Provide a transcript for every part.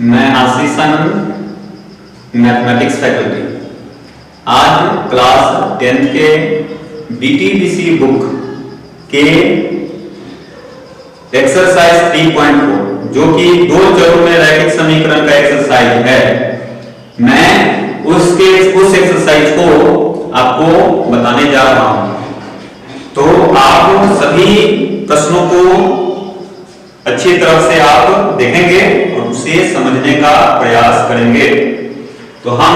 मैं आशीष आनंद, mathematics faculty. आज class 10th के बीटीबीसी बुक के एक्सरसाइज 3.4 जो कि दो चरों में रैखिक समीकरण का एक्सरसाइज है, मैं उस एक्सरसाइज को आपको बताने जा रहा हूं। तो आप सभी प्रश्नों को अच्छी तरह से आप देखेंगे और उसे समझने का प्रयास करेंगे। तो हम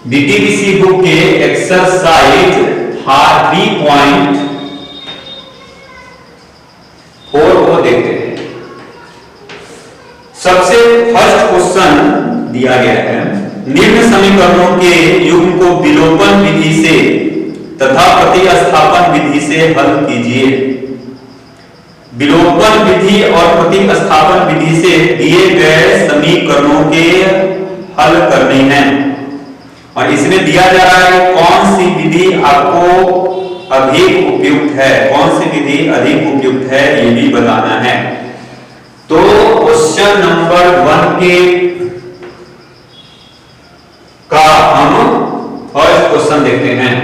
बीटीबीसी बुक के एक्सरसाइज 3.4 को देखते हैं। सबसे फर्स्ट क्वेश्चन दिया गया है, निम्न समीकरणों के युग्म को विलोपन विधि से तथा प्रतिस्थापन विधि से हल कीजिए। विलोपन विधि और प्रतिस्थापन विधि से दिए गए समीकरणों के हल करने हैं और इसमें दिया जा रहा है कौन सी विधि आपको अधिक उपयुक्त है, कौन सी विधि अधिक उपयुक्त है ये भी बताना है। तो क्वेश्चन नंबर 1 के का हम फर्स्ट क्वेश्चन देखते हैं।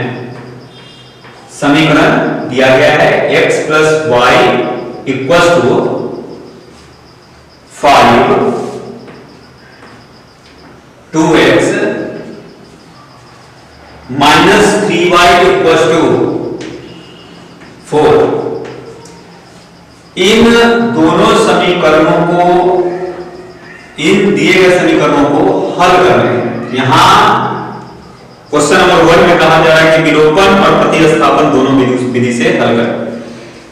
समीकरण दिया गया है x + y = 5 2x - 3y = 4। इन दोनों समीकरणों को, इन दिए गए समीकरणों को हल करना है। यहां क्वेश्चन नंबर 1 में कहा जा रहा है कि विलोपन और प्रतिस्थापन दोनों विधि से हल करें।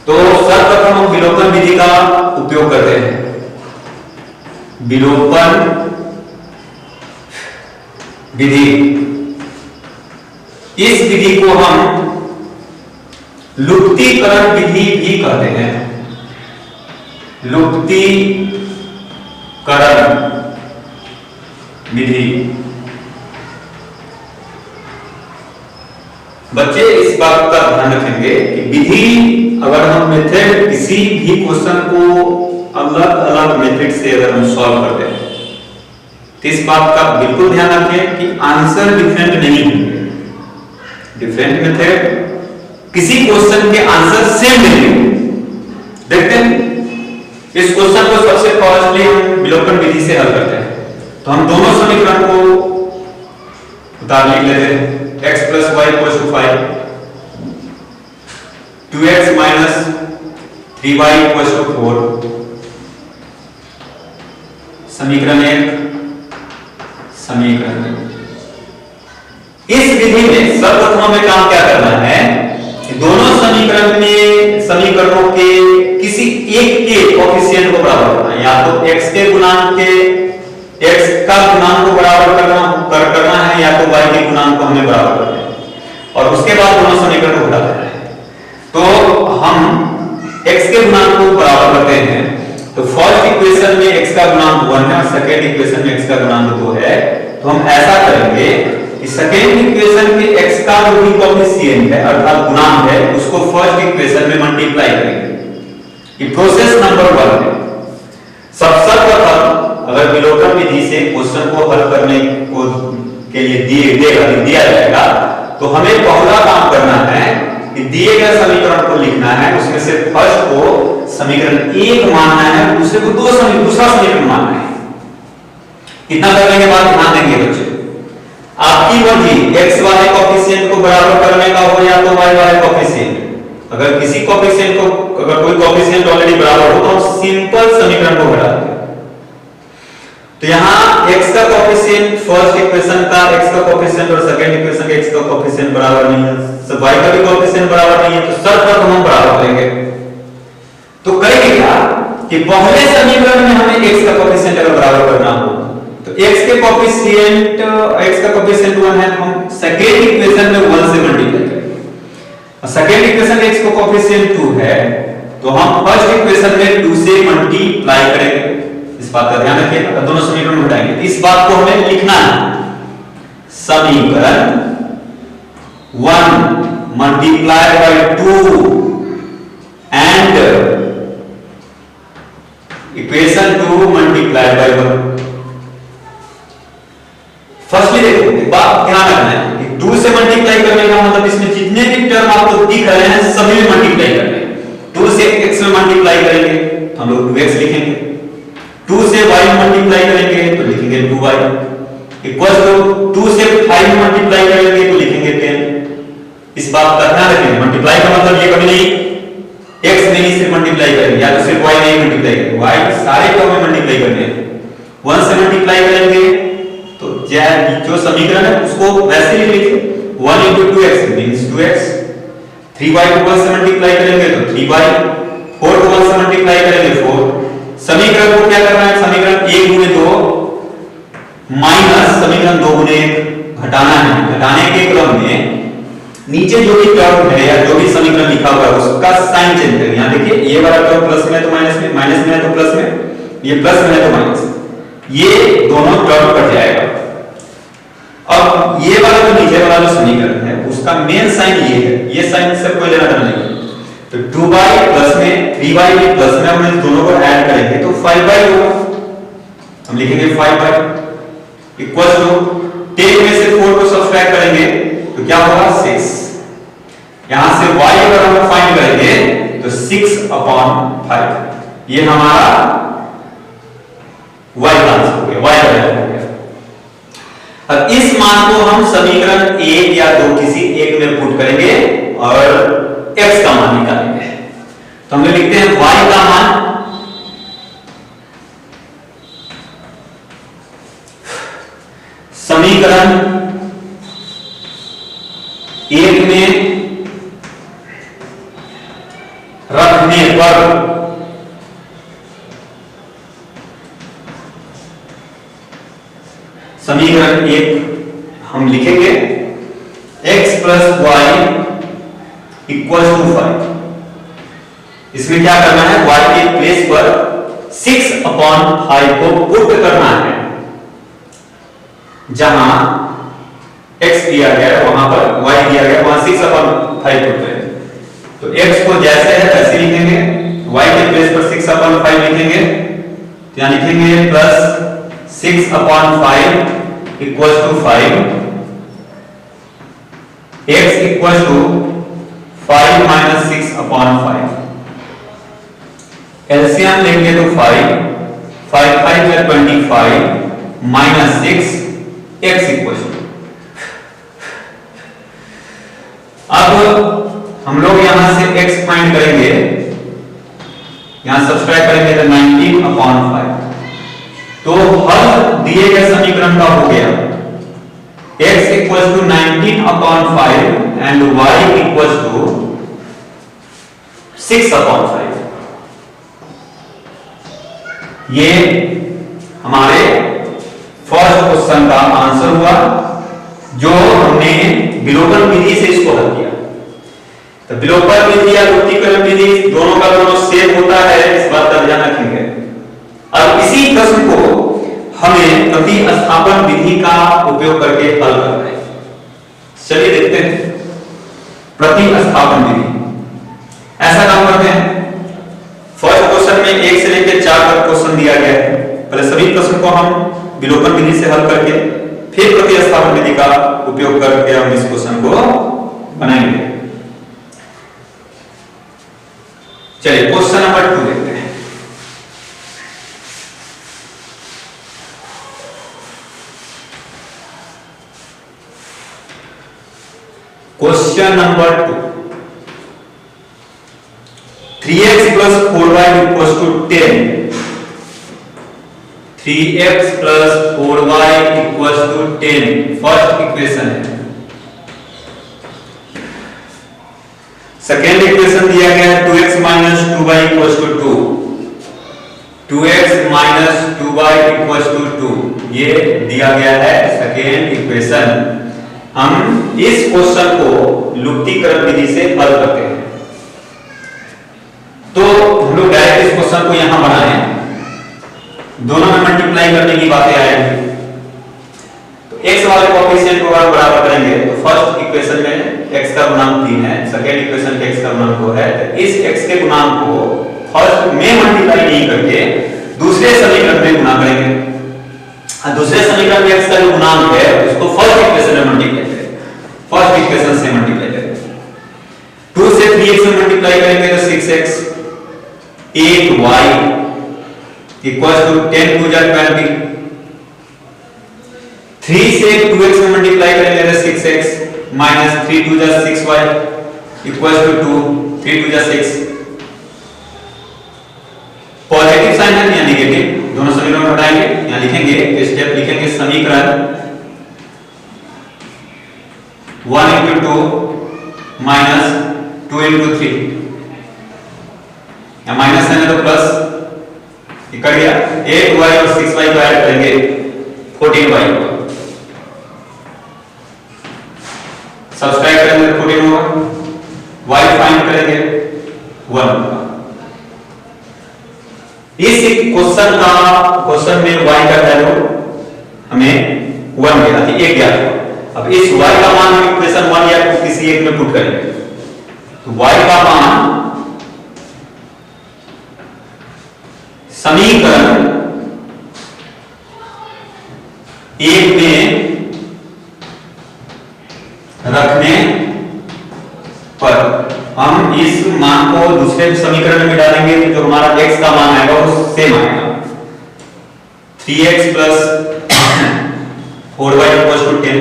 तो सर्वप्रथम हम विलोपन विधि का उपयोग करते हैं। विलोपन विधि, इस विधि को हम लुप्तीकरण विधि भी कहते हैं। लुप्तीकरण विधि। बच्चे इस बात का ध्यान रखेंगे कि विधि, अगर हम मेथड किसी भी क्वेश्चन को अलग अलग मेथड से अगर हम सॉल्व करते हैं तो इस बात का बिल्कुल ध्यान रखें कि आंसर डिफरेंट नहीं होंगे। डिफरेंट मेथड किसी क्वेश्चन के आंसर सेम नहीं होंगे। देखते हैं इस क्वेश्चन को सबसे फर्स्टली हम विलोपन विधि से हल करते हैं। तो हम दोनों समीकरण को उतार लिख लेते हैं। x + y = 5 2x - 3y = 4। समीकरण 1, समीकरण 2। इस विधि में सर्वप्रथम हमें काम क्या करना है कि दोनों समीकरण में समीकरणों के किसी एक के कोएफिशिएंट को बराबर करना है। या तो x के गुणांक के, x का गुणांक को बराबर करना है या तो y के गुणांक को हमें बराबर करना है और उसके बाद दोनों समीकरण को घटा देना है। तो हम x के गुणांक को बराबर करते हैं। तो फर्स्ट इक्वेशन में x का गुणांक 1 है और सेकंड इक्वेशन में x का गुणांक 2 है। तो हम ऐसा करेंगे कि सेकंड इक्वेशन के x का जो भी कोएफिशिएंट है अर्थात गुणांक है उसको फर्स्ट इक्वेशन में मल्टीप्लाई करेंगे। ये प्रोसेस नंबर 1 है। सबसे प्रथम अगर विलोपन विधि से क्वेश्चन को हल करने को के लिए दिया जाएगा तो हमें पहला काम करना है कि दिए गए समीकरण को लिखना है। उसमें से फर्स्ट को समीकरण 1 मानना है, दूसरे को दूसरा समीकरण मानना है। इतना करने के बाद ध्यान देंगे बच्चे, आपकी मर्जी x वाले कोएफिशिएंट को बराबर करने का हो या तो y वाले कोएफिशिएंट। अगर किसी कोएफिशिएंट को, अगर कोई कोएफिशिएंट ऑलरेडी बराबर हो तो हम सिंपल समीकरण को घटा देंगे। तो यहाँ x का कोएफिशिएंट फर्स्ट इक्वेशन का x का कोएफिशिएंट और सेकंड इक्वेशन का x का कोएफिशिएंट बराबर नहीं है, सब y का भी कोएफिशिएंट बराबर नहीं है। तो सर्वप्रथम हम बराबर करेंगे। तो करेंगे क्या कि पहले समीकरण में हमें x का कोएफिशिएंट अगर बराबर करना हो तो x का कोएफिशिएंट 1 है, तो हम सेकंड इक्वेशन में 1 से मल्टीप्लाई करेंगे। और सेकंड इक्वेशन में x का कोएफिशिएंट 2 है तो हम फर्स्ट इक्वेशन में 2 से मल्टीप्लाई करेंगे। इस बात का ध्यान रखिएगा। दोनों समीकरण उठाएंगे। इस बात को hमें लिखना है। समीकरण 1 multiplied by 2 and equation 2 multiplied by 1 आप ध्यान रखना है कि 2 से मल्टीप्लाई करने का मतलब इसमें जितने भी टर्म आपको दिख रहे हैं सभी में मल्टीप्लाई करने हैं। 2 से x में मल्टीप्लाई करेंगे तो हम लोग 2x लिखेंगे, 2 से y में मल्टीप्लाई करेंगे तो लिखेंगे 2y, इक्वल टू 2 से 5 में मल्टीप्लाई करेंगे तो लिखेंगे 10। इस बात का ध्यान रखेंगे, मल्टीप्लाई का मतलब ये कभी नहीं x में ही सिर्फ मल्टीप्लाई करेंगे या तो सिर्फ y में ही मल्टीप्लाई करेंगे, y सारे टर्म में मल्टीप्लाई करने हैं। 1 से मल्टीप्लाई करेंगे तो जो समीकरण है उसको वैसे ही लिखिए, 1 into 2x means 2x, 3y को 1 से मल्टीप्लाई करेंगे तो 3y, 4 को 1 से मल्टीप्लाई करेंगे 4। समीकरण को क्या करना है, समीकरण 1 गुणे 2 माइनस समीकरण 2 गुणे 1 घटाना है। घटाने के क्रम में नीचे जो भी टर्म है या जो भी समीकरण लिखा हुआ है उसका साइन चेंज करेंगे। यहां देखिए ये वाला टर्म प्लस में है तो माइनस में, माइनस में है तो प्लस में, ये प्लस में है तो माइनस, ये दोनों टर्म कट जाएगा। अब ये वाला जो नीचे वाला जो समीकरण है उसका मेन साइन ये है, ये साइन से कोई लेना देना नहीं है। तो 2y प्लस में 3y भी प्लस में हम इन दोनों को ऐड करेंगे तो 5y होगा, हम लिखेंगे 5y इक्वल टू 10 में से 4 को सब्ट्रैक्ट करेंगे तो क्या होगा 6। यहां से y अगर हम फाइंड करेंगे तो 6/5, ये हमारा y आंसर हो गया, y वैल्यू हो गया। अब इस मान को हम समीकरण 1 या 2 किसी एक में पुट करेंगे और x का मान निकालेंगे। तो हम लिखते हैं y का मान समीकरण 1 में रखने पर समीकरण 1 हम लिखेंगे x plus y equal to 5। इसमें क्या करना है, y के प्लेस पर 6/5 को पुट करना है। जहां x दिया गया है वहां पर y दिया गया, वहां 6/5 पुट करें। तो x को जैसे है वैसे लिखेंगे, y के प्लेस पर 6/5 लिखेंगे तो यहां लिखेंगे plus 6/5 equal to 5, x equal to 5 minus 6/5। LCM लेंगे तो 5 5 है 25 माइनस 6, x इक्वल टू, अब हम लोग यहां से x फाइंड करेंगे, यहां सब्सट्रैक्ट करेंगे तो 19/5। तो हल दिए गए समीकरण का हो गया x equal to 19/5 and y equal to 6/5। ये हमारे फर्स्ट क्वेश्चन का आंसर हुआ जो हमने विलोपन विधि से इसको हल किया। तो विलोपन विधि या लुप्तीकरण विधि दोनों का दोनों सेम होता है, इस बात का ध्यान रखेंगे। अब इसी प्रश्न को हमें प्रतिस्थापन विधि का उपयोग करके हल करना है। चलिए देखते हैं प्रतिस्थापन विधि। ऐसा काम करते हैं, फर्स्ट क्वेश्चन में 1 से लेकर 4 तक क्वेश्चन दिया गया है। पहले सभी प्रश्न को हम विलोपन विधि से हल करके फिर प्रतिस्थापन विधि का उपयोग करके हम इस क्वेश्चन को बनाएंगे। चलिए क्वेश्चन नंबर 2 देखते हैं। Question number 2, 3x plus 4y equals to 10। 3x plus 4y equals to 10 first equation है। सेकेंड इक्वेशन दिया गया है 2x minus 2y equals to 2। 2x minus 2y equals to 2 ये दिया गया है सेकेंड इक्वेशन। हम इस क्वेश्चन को लुप्तीकरण विधि से हल करते हैं। तो हम लोग डायरेक्ट इस क्वेश्चन को यहां बनाए, दोनों में मल्टीप्लाई करने की बातें आएंगी। तो x वाले कोएफिशिएंट को अगर बराबर करेंगे तो फर्स्ट इक्वेशन में x का गुणांक 3 है, सेकेंड इक्वेशन के x का गुणांक 2 है। तो इस x के गुणांक को फर्स्ट में मल्टीप्लाई नहीं करके दूसरे समीकरण में गुणा करेंगे। दूसरे समीकरण में x का जो गुणांक है उसको फर्स्ट इक्वेशन में मल्टीप्लाई करें, फर्स्ट इक्वेशन से मल्टीप्लाई करें। 2 से 3x में मल्टीप्लाई करेंगे तो 6x, 8y इक्वल्स टू 10 2 जा 20। 3 से 2x में मल्टीप्लाई करेंगे तो 6x माइनस 3 2 जा 6y इक्वल्स टू 2, 3 2 जा 6। पॉजिटिव साइन है या नेगेटिव, दोनों समीकरण में हटाएंगे, यहां लिखेंगे तो स्टेप लिखेंगे समीकरण 1 into 2 माइनस 2 into 3, या माइनस है तो प्लस कर गया, 8y और 6y को ऐड करेंगे 14y को, सब्सट्रैक्ट करेंगे तो 14 होगा, y फाइंड करेंगे 1 होगा। इस क्वेश्चन में y का वैल्यू हमें 1 मिला थी, 1 ज्ञात हुआ। अब इस y का मान हम इक्वेशन 1 या किसी एक में पुट करेंगे तो y का मान समीकरण 1 में रखने पर हम इस मान को दूसरे समीकरण में डालेंगे तो जो हमारा x का मान आएगा वो सेम आएगा, 3x plus 4y equals to 10।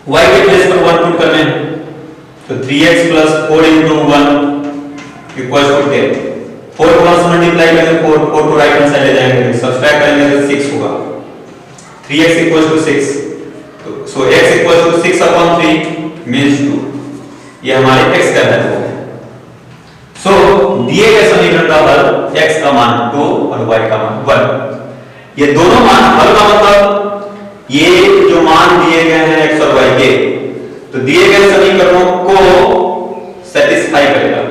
y के प्लेस पर 1 पुट करना है तो 3x plus 4 into 1 equals to 10। 4 को 1 से मल्टीप्लाई करेंगे 4 को राइट हैंड साइड ले जाएंगे, सब्सट्रैक्ट करेंगे तो 6 होगा, 3x equals to 6। So x equals to 6/3 means 2, ये हमारे x का वैल्यू है। सो दिए गए समीकरण का हल x का मान 2 और y का मान 1, ये दोनों मान हल का मतलब ये जो मान दिए गए हैं x और y के तो दिए गए समीकरणों को सेटिस्फाई करेगा,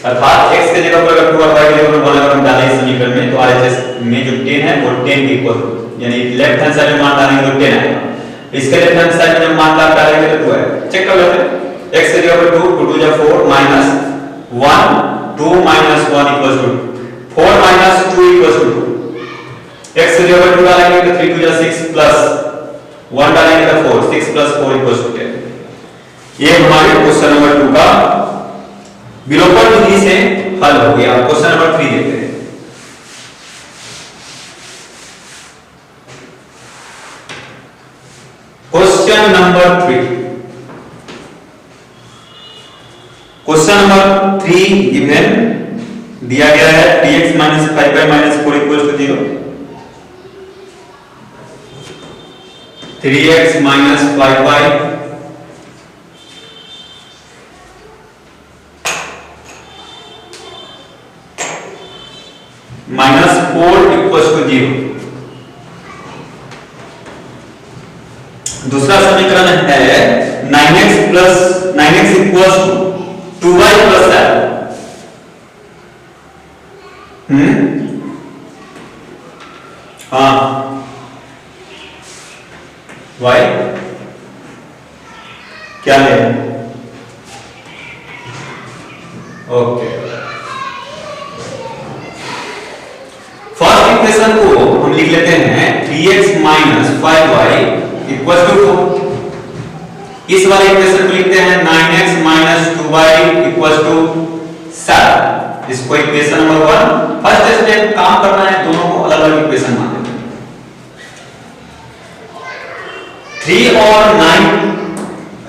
अर्थात x के जगह पर अगर 2 और y के जगह पर 1 अगर हम डालें इस समीकरण में तो RHS में जो 10 है वो 10 के इक्वल, यानी लेफ्ट हैंड साइड में मान डालेंगे तो 10 आएगा, इसके लेफ्ट हैंड साइड में जब मान डालेंगे तो 2 आएगा। चेक कर लेते हैं, x के जगह पर 2 2 जा 4 minus 1 2 minus 1 equals to 4 minus 2 equals to 2। x के जगह पर 2 डालेंगे तो 3 2 जा 6 प्लस 1 डालेंगे तो 4, 6 प्लस 4 इक्वल्स टू 10। ये हमारे क्वेश्चन नंबर 2 का विलोपन विधि से हल हो गया। क्वेश्चन नंबर 3 देखते हैं। Question number 3, question number 3 given दिया गया है dx minus 5y minus 4 equals to 0, 3x minus 5y minus 4 equals to 0। दूसरा समीकरण है 9x equals to 2y plus 7। हाँ y क्या है? ओके, फर्स्ट इक्वेशन को हम लिख लेते हैं 3x minus 5y equals to 4। इस वाले इक्वेशन को लिखते हैं 9x minus 2y equals to 7। इसको इक्वेशन नंबर 1। फर्स्ट स्टेप काम करना है, दोनों को अलग अलग इक्वेशन मान लेते हैं। 3 और 9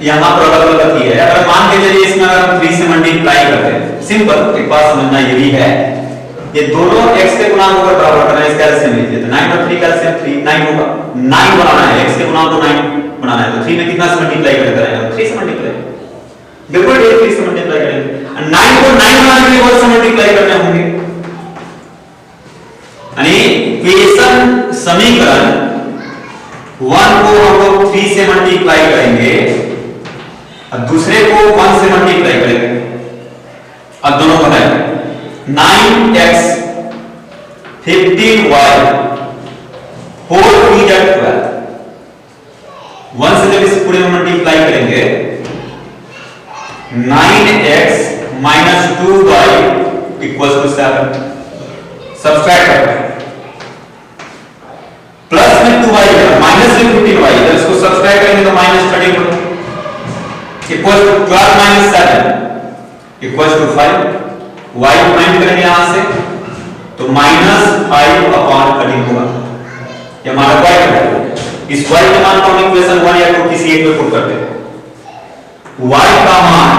यहां पर अलग अलग है। अगर मान के चलिए इसमें अगर हम 3 से मल्टीप्लाई करते हैं, सिंपल एक बात समझना ये भी है, ये दोनों x के गुणांक को बराबर करना है, इसका एलसीएम लीजिए तो 9 और 3 का एलसीएम 3 9 होगा। 9 बनाना है, x के गुणांक को 9 बनाना है तो 3 में कितना से मल्टीप्लाई करेंगे? 3 से मल्टीप्लाई, बिल्कुल 3 से मल्टीप्लाई करेंगे। 9 को 9 बनाने के लिए और से मल्टीप्लाई करने होंगे, यानी इक्वेशन समीकरण 1 को हम लोग 3 से मल्टीप्लाई करेंगे और दूसरे को 1 से मल्टीप्लाई करेंगे। अब दोनों बनाएंगे 9x 15y 4 3 जा 12। 1 से जब इस पूरे में मल्टीप्लाई करेंगे 9x minus 2y equals to 7। Subtract करते हैं, प्लस में में 2y माइनस 15y, जब इसको सब्सट्रैक्ट करेंगे तो minus 13 equal to 12 minus 7 equal to 5, y find करेंगे यहां से तो माइनस 5 अपॉन 13 होगा, ये हमारा y है। इस y के मान को हम इक्वेशन 1 या 2 किसी एक में पुट करते हैं। y का मान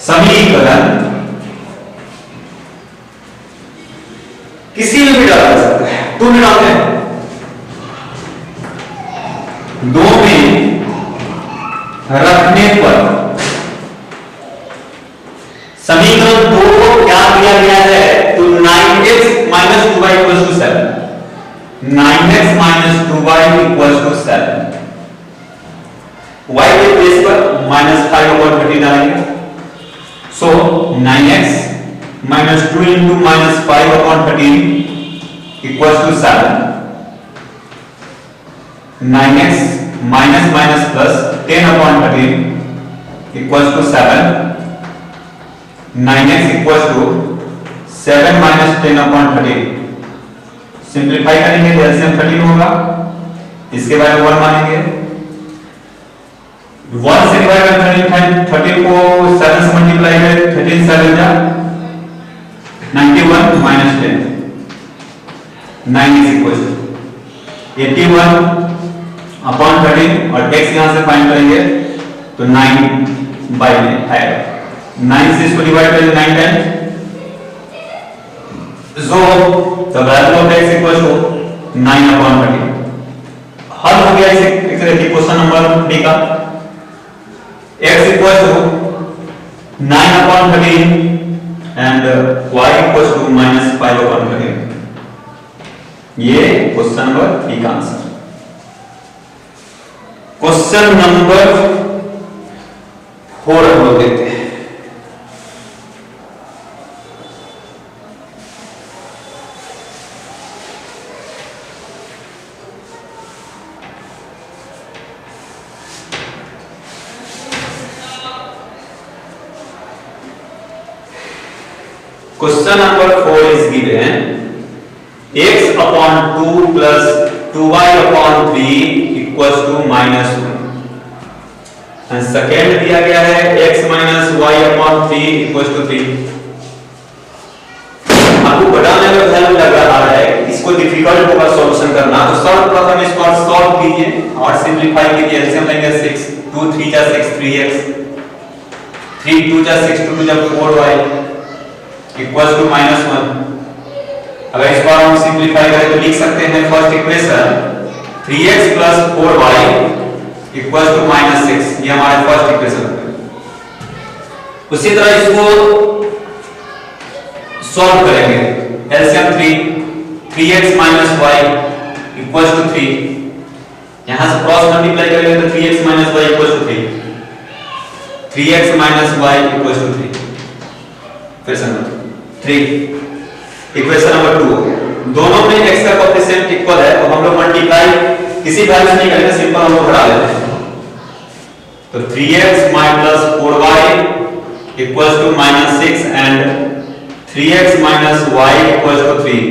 समीकरण किसी में भी डाला जा सकता है, 2 में डालते हैं, 2 में रखने पर समीकरण 2 को क्या दिया गया है तो 9x minus 2y equal to 7, 9x minus 2y equal to 7, y के प्लेस पर माइनस 5 अपॉन 13 डालेंगे, so 9x minus 2 into minus 5 upon 13 equals to 7, 9x minus minus plus 10 upon 13 equals to 7, 9x equals to 7 minus 10 upon 13, simplify करेंगे तो LCM 13 होगा, इसके बाद 1 मानेंगे, 1 से डिवाइड करें 13 को 7 से मल्टीप्लाई करें 13 7 जा 91 minus 10, 9 is equal to 81 upon 13 और x यहां से फाइंड करेंगे तो 9 बाई में आएगा, 9 से इसको डिवाइड करेंगे 9 times, so the value of x equal to 9 upon 13। हल हो गया इसे क्वेश्चन नंबर डी का, x equal to 9 upon 13 and y equals to minus 5 upon 13, ये क्वेश्चन नंबर बी का आंसर। क्वेश्चन नंबर 4 हम लोग देखते हैं। Question number 4 is given x upon 2 plus 2y upon 3 equals to minus 1 and second दिया गया है x minus y upon 3 equals to 3। आपको बताने में वैल्यू लग रहा है इसको डिफिकल्ट होगा सॉल्यूशन करना, तो सर्वप्रथम इसको सॉल्व कीजिए और सिंपलीफाई कीजिए। एलसीएम लेंगे 6 2 3 जा 6 3x 3 2 जा 6 2 जा 4y इक्वल्स टू माइनस 1। अगर इस बार हम सिंपलीफाई करें तो लिख सकते हैं first equation 3x plus 4y equals to minus 6, ये हमारा फर्स्ट इक्वेशन है। उसी तरह इसको सॉल्व करेंगे, LCM 3x minus y equals to 3, यहां से क्रॉस मल्टीप्लाई करेंगे तो 3x minus y equals to 3, 3x minus y equals to 3, फिर से 3 इक्वेशन नंबर 2 हो गया। दोनों में x का कोएफिशिएंट इक्वल है तो हम लोग मल्टीप्लाई किसी वैल्यू से नहीं करेंगे, सिंपल हम लोग घटा लेते हैं, तो 3x minus 4y equals to minus 6 and 3x minus y equals to 3,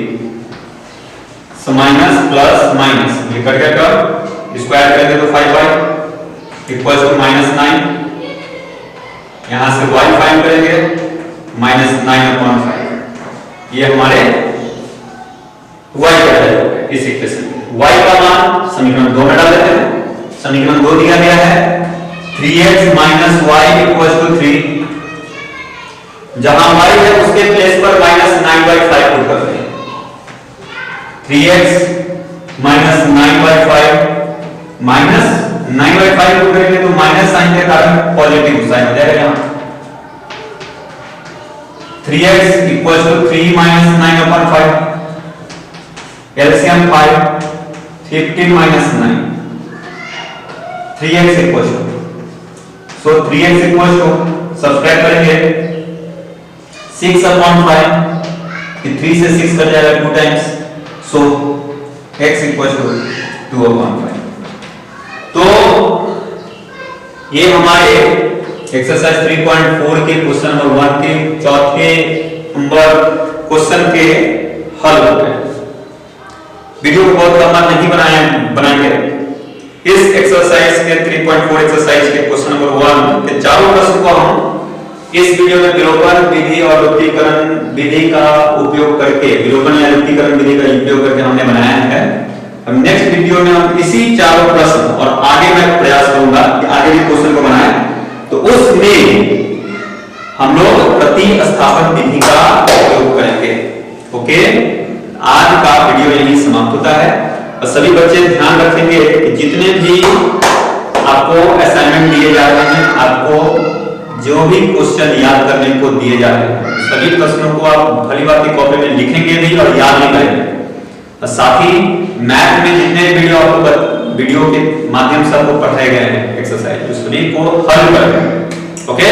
so minus plus minus ये कट गया टर्म, स्क्वायर करेंगे तो 5y इक्वल्स टू माइनस 9, यहां से y फाइंड करेंगे माइनस 9/5, ये हमारे y का है इस इक्वेशन। y का मान समीकरण 2 में डाल देते हैं, समीकरण 2 दिया गया है 3x minus y equals to 3, जहां y है उसके प्लेस पर माइनस 9/5 पुट करते हैं, 3x minus 9/5 माइनस 9/5 पुट करेंगे तो माइनस साइन के कारण पॉजिटिव साइन हो जाएगा, यहां 3x equals to 3 minus 9/5, LCM 5 15 minus 9, 3x equals to, so 3x equals to subtract करेंगे 6/5, 3 से 6 कट जाएगा 2 times, so x equals to 2/5। तो ये हमारे एक्सरसाइज 3.4 के क्वेश्चन नंबर 1 के चौथे नंबर क्वेश्चन के हल हो गए। वीडियो को बहुत लंबा नहीं बनाएंगे। इस एक्सरसाइज के 3.4 एक्सरसाइज के क्वेश्चन नंबर 1 के चारों प्रश्न को हम इस वीडियो में विलोपन विधि और लुप्तीकरण विधि का उपयोग करके, विलोपन या लुप्तीकरण विधि का उपयोग करके हमने बनाया है। हम नेक्स्ट वीडियो में हम इसी चारों प्रश्न और आगे मैं प्रयास करूंगा कि आगे भी क्वेश्चन को बनाएं, तो उसमें हम लोग प्रतिस्थापन विधि का उपयोग करेंगे। ओके, आज का वीडियो यही समाप्त होता है। और सभी बच्चे ध्यान रखेंगे कि जितने भी आपको असाइनमेंट दिए जा रहे हैं, आपको जो भी क्वेश्चन याद करने को दिए जा रहे हैं, सभी प्रश्नों को आप भली भांति की कॉपी में लिखेंगे भी और याद भी करेंगे। और साथ ही मैथ में जितने वीडियो के माध्यम से आपको पढ़ाए गए हैं एक्सरसाइज, उस सभी को हल करेंगे। ओके,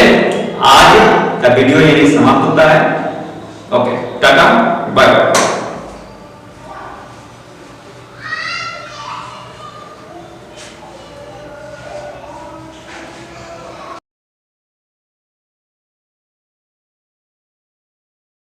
आज का वीडियो यही समाप्त होता है। Okay, tata, bye bye.